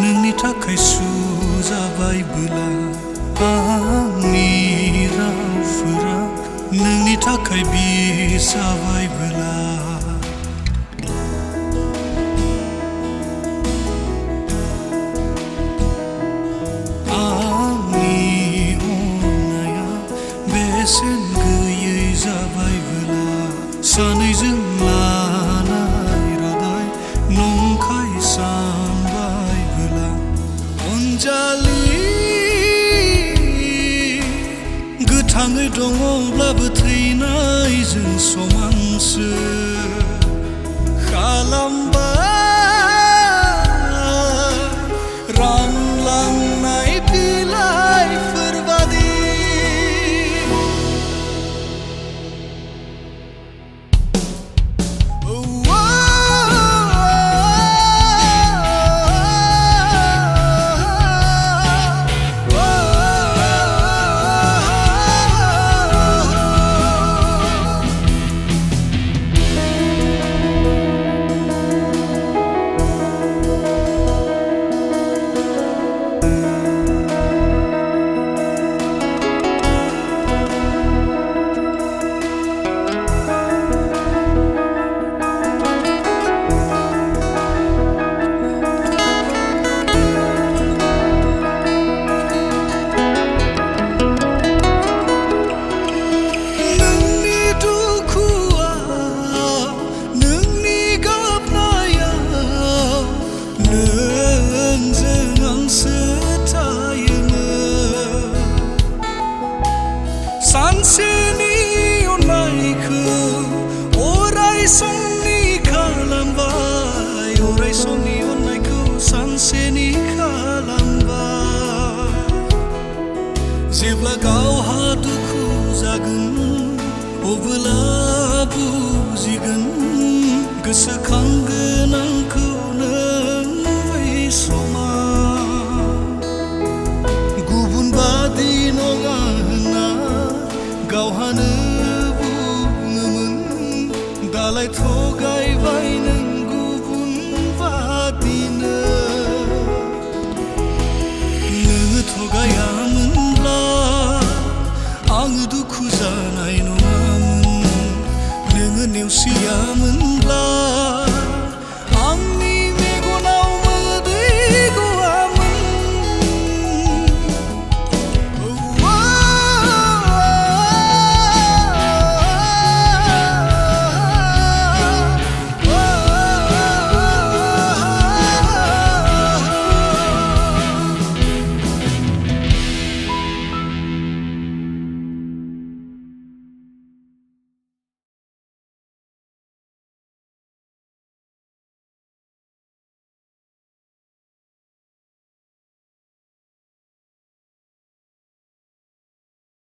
नोंनि थाखाय सुजाबायबोला आंनि रावफोरा नोंनि थाखाय बिजाबायबोला आंनि अननाया बेसेन गैयै जाबायबोला सानैजों लानाय रादाय नंखाय सानबायबोला अनजालि गोथाङै दङब्लाबो थैनायजों समानसो खालामबाय रानलांनाय बिलाइफोर बादि सानसेनि अननायखौ अराय समनि खालामबाय अराय समनि अननायखौ सानसेनि खालामबाय जेब्ला गावहा दुखु जागोन अब्ला बुजिगोन गोसोखांगोन आंखौ नों बै समाव गुबुन बादि नङा गावहानो बुङोमोन दालाय थगायबाय नों गुबुन बादिनो नोङो थगायामोनब्ला आङो दुखु जानाय नङामोन नोङो नेवसियामोनब्ला आंनि